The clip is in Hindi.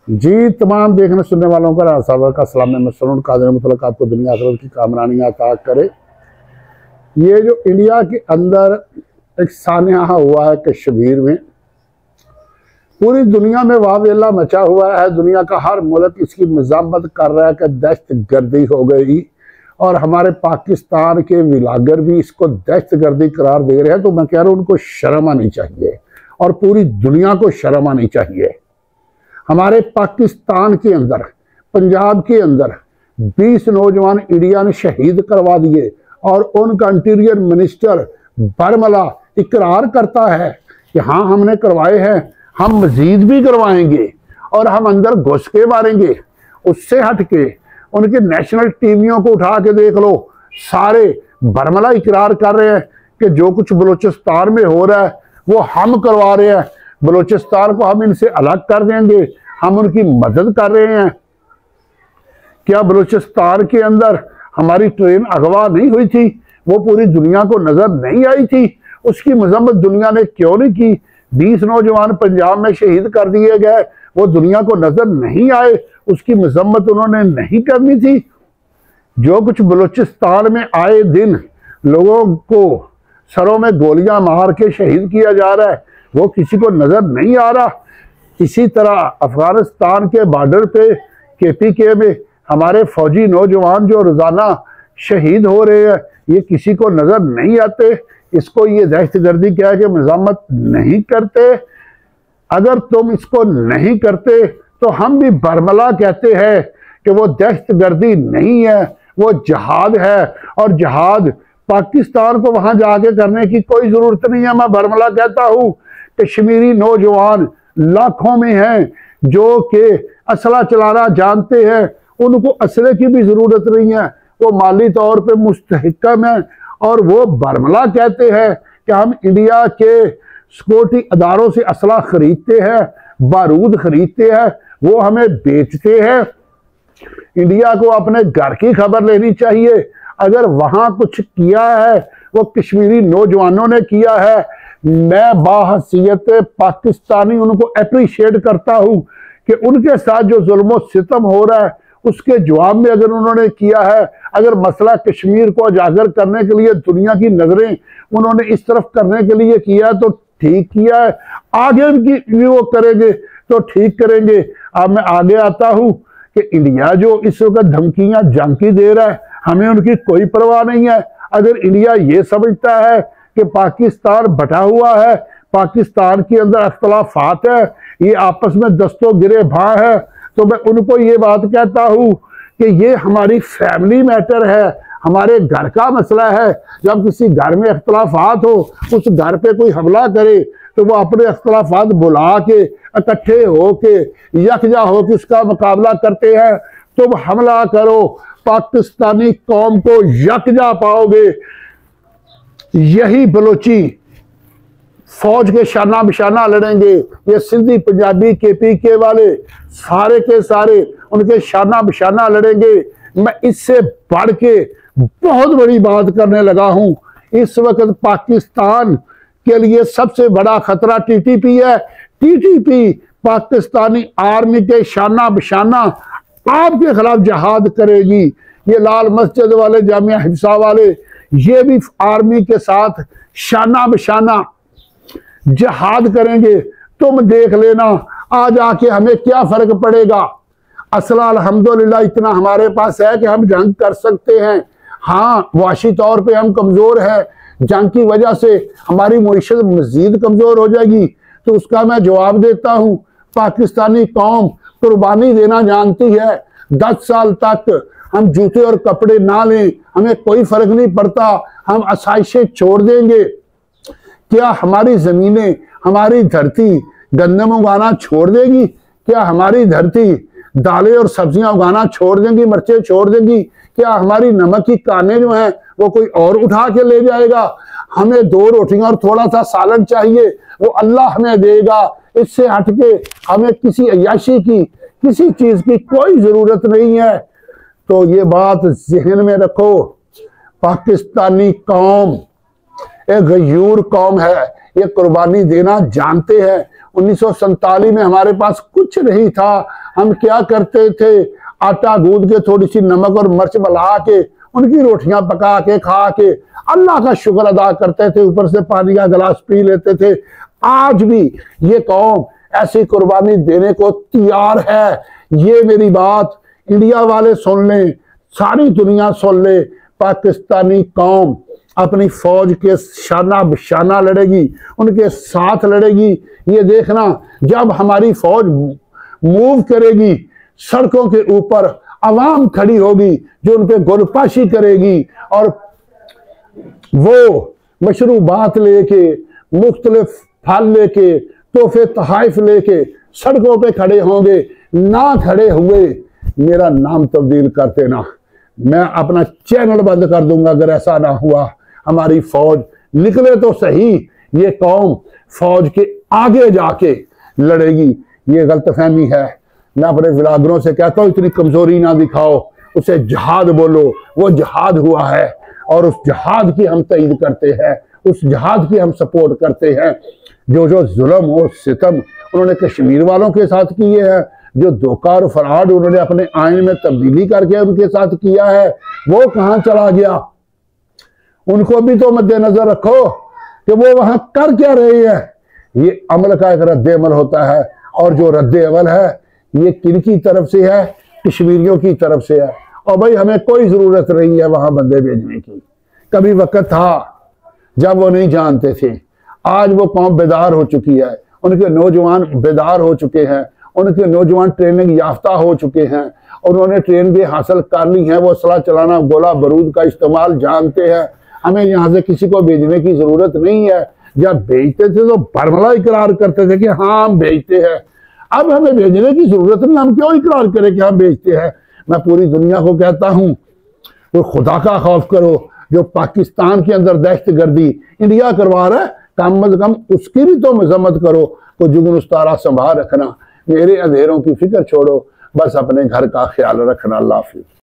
जी तमाम देखने सुनने वालों का रासावर का सलाम मसलन कादिर मुतलक आपको दुनिया आखिरत की कामरानियाँ अता करे। ये जो इंडिया के अंदर एक सानिया हुआ है कश्मीर में, पूरी दुनिया में वावेला मचा हुआ है। दुनिया का हर मुल्क इसकी मज़म्मत कर रहा है कि दहशत गर्दी हो गई, और हमारे पाकिस्तान के विलागर भी इसको दहशत गर्दी करार दे रहे हैं। तो मैं कह रहा हूँ उनको शर्म आनी चाहिए और पूरी दुनिया को शर्म आनी चाहिए। हमारे पाकिस्तान के अंदर, पंजाब के अंदर 20 नौजवान इंडिया ने शहीद करवा दिए, और उनका इंटीरियर मिनिस्टर बरमला इकरार करता है कि हाँ हमने करवाए हैं, हम मजीद भी करवाएंगे और हम अंदर घुस के मारेंगे। उससे हट के उनके नेशनल टीमियों को उठा के देख लो, सारे बरमला इकरार कर रहे हैं कि जो कुछ बलूचिस्तान में हो रहा है वो हम करवा रहे हैं। बलूचिस्तान को हम इनसे अलग कर देंगे, हम उनकी मदद कर रहे हैं। क्या बलूचिस्तान के अंदर हमारी ट्रेन अगवा नहीं हुई थी? वो पूरी दुनिया को नजर नहीं आई थी? उसकी मजम्मत दुनिया ने क्यों नहीं की? 20 नौजवान पंजाब में शहीद कर दिए गए, वो दुनिया को नजर नहीं आए? उसकी मजम्मत उन्होंने नहीं करनी थी? जो कुछ बलूचिस्तान में आए दिन लोगों को सरों में गोलियां मार के शहीद किया जा रहा है, वो किसी को नजर नहीं आ रहा। इसी तरह अफगानिस्तान के बॉर्डर पे KPK में हमारे फौजी नौजवान जो रोजाना शहीद हो रहे हैं, ये किसी को नजर नहीं आते। इसको ये दहशतगर्दी कह के मज़म्मत नहीं करते। अगर तुम इसको नहीं करते तो हम भी बरमला कहते हैं कि वो दहशतगर्दी नहीं है, वो जहाद है। और जहाद पाकिस्तान को वहां जाके करने की कोई जरूरत नहीं है। मैं बरमला कहता हूं कश्मीरी नौजवान लाखों में हैं जो कि असला चलाना जानते हैं, उनको असले की भी जरूरत नहीं है, वो माली तौर पे मुस्तहकम है। और वो बरमला कहते हैं कि हम इंडिया के सिक्योरिटी अदारों से असला खरीदते हैं, बारूद खरीदते हैं, वो हमें बेचते हैं। इंडिया को अपने घर की खबर लेनी चाहिए। अगर वहां कुछ किया है वो कश्मीरी नौजवानों ने किया है, मैं बाहसियत पाकिस्तानी उनको अप्रिशिएट करता हूं कि उनके साथ जो जुल्म सितम हो रहा है उसके जवाब में अगर उन्होंने किया है, अगर मसला कश्मीर को उजागर करने के लिए दुनिया की नजरें उन्होंने इस तरफ करने के लिए किया तो ठीक किया है। आगे भी वो करेंगे तो ठीक करेंगे। अब मैं आगे आता हूं कि इंडिया जो इस वक्त धमकियां झांकी दे रहा है, हमें उनकी कोई परवाह नहीं है। अगर इंडिया ये समझता है कि पाकिस्तान बटा हुआ है, पाकिस्तान के अंदर अख्तलाफात है, ये आपस में दस्तों गिरे भां है, तो मैं उनको ये बात कहता हूं कि ये हमारी फैमिली मैटर है, हमारे घर का मसला है। जब किसी घर में अख्तलाफात हो, उस घर पे कोई हमला करे तो वो अपने अख्तलाफात बुला के इकट्ठे होके यकजा होकर उसका मुकाबला करते हैं। तुम हमला करो, पाकिस्तानी कौम को यकजा पाओगे। यही बलोची फौज के शाना बिशाना लड़ेंगे। ये सिंधी पंजाबी KPK वाले सारे के सारे उनके शाना बिशाना लड़ेंगे। मैं इससे बढ़ के बहुत बड़ी बात करने लगा हूं। इस वक्त पाकिस्तान के लिए सबसे बड़ा खतरा TTP है। TTP पाकिस्तानी आर्मी के शाना बिशाना आपके खिलाफ जहाद करेगी। ये लाल मस्जिद वाले, जामिया हिफ्सा वाले, ये भी आर्मी के साथ शाना बिशाना जहाद करेंगे। तुम देख लेना आज आके हमें क्या फर्क पड़ेगा। असला अल्हम्दुलिल्लाह इतना हमारे पास है कि हम जंग कर सकते हैं। हाँ, वाशी तौर पे हम कमजोर हैं, जंग की वजह से हमारी मईशत मजीद कमजोर हो जाएगी। तो उसका मैं जवाब देता हूँ, पाकिस्तानी कौम कुर्बानी देना जानती है। 10 साल तक हम जूते और कपड़े ना लें, हमें कोई फर्क नहीं पड़ता, हम आसाइशें छोड़ देंगे। क्या हमारी जमीनें, हमारी धरती गंदम उगाना छोड़ देगी? क्या हमारी धरती दालें और सब्जियां उगाना छोड़ देंगी, मिर्चें छोड़ देंगी? क्या हमारी नमक की कानें जो हैं वो कोई और उठा के ले जाएगा? हमें 2 रोटियां और थोड़ा सा सालन चाहिए, वो अल्लाह हमें देगा। इससे हटके हमें किसी अय्याशी की, किसी चीज की कोई जरूरत नहीं है। तो ये बात जहन में रखो, पाकिस्तानी कौम एक गयूर कौम है, ये कुर्बानी देना जानते हैं। 1947 में हमारे पास कुछ नहीं था, हम क्या करते थे, आटा गूंद के थोड़ी सी नमक और मिर्च मिला के उनकी रोटियां पका के खा के अल्लाह का शुक्र अदा करते थे, ऊपर से पानी का गिलास पी लेते थे। आज भी ये कौम ऐसी कुर्बानी देने को तैयार है। ये मेरी बात इंडिया वाले सुन लें, सारी दुनिया सुन ले। पाकिस्तानी कौम अपनी फौज के शाना बशाना लड़ेगी, उनके साथ लड़ेगी। ये देखना, जब हमारी फौज मूव करेगी, सड़कों के ऊपर आवाम खड़ी होगी जो उन पे गोलपाशी करेगी, और वो मशरूबात लेके, मुख्तलिफ फल लेके, तोहफे तहाइफ लेके सड़कों पे खड़े होंगे। ना खड़े हुए मेरा नाम तब्दील कर देना, मैं अपना चैनल बंद कर दूंगा अगर ऐसा ना हुआ। हमारी फौज निकले तो सही, ये कौम फौज के आगे जाके लड़ेगी। ये गलतफहमी है। मैं अपने व्लॉगरों से कहता हूँ इतनी कमजोरी ना दिखाओ, उसे जिहाद बोलो। वो जिहाद हुआ है और उस जिहाद की हम तईद करते हैं, उस जिहाद की हम सपोर्ट करते हैं। जो जो जुल्म और सितम उन्होंने कश्मीर वालों के साथ किए हैं, जो धोखा और फराड उन्होंने अपने आइन में तब्दीली करके उनके साथ किया है, वो कहां चला गया? उनको भी तो मद्देनजर रखो कि वो वहां कर क्या रहे हैं। ये अमल का एक रद्द अमल होता है, और जो रद्द अमल है ये किनकी तरफ से है? कश्मीरियों की तरफ से है। और भाई हमें कोई जरूरत नहीं है वहां बंदे भेजने की। कभी वक्त था जब वो नहीं जानते थे, आज वो कौम बेदार हो चुकी है, उनके नौजवान बेदार हो चुके हैं, उनके नौजवान ट्रेनिंग याफ्ता हो चुके हैं, उन्होंने ट्रेनिंग हासिल कर ली है, वो असला चलाना, गोला बारूद का इस्तेमाल जानते हैं। हमें यहाँ से किसी को भेजने की जरूरत नहीं है। जब भेजते थे तो बरमला इकरार करते थे कि हाँ हम भेजते हैं। अब हमें भेजने की जरूरत नहीं, हम क्यों इकरार करें कि हम भेजते हैं। मैं पूरी दुनिया को कहता हूँ, तो खुदा का खौफ करो। जो पाकिस्तान के अंदर दहशतगर्दी इंडिया करवा रहा है, कम अज कम उसकी भी तो मजम्मत करो। तो जुगन उस्तारा संभाल रखना, मेरे अंधेरों की फिक्र छोड़ो, बस अपने घर का ख्याल रखना। अल्लाह हाफिज़।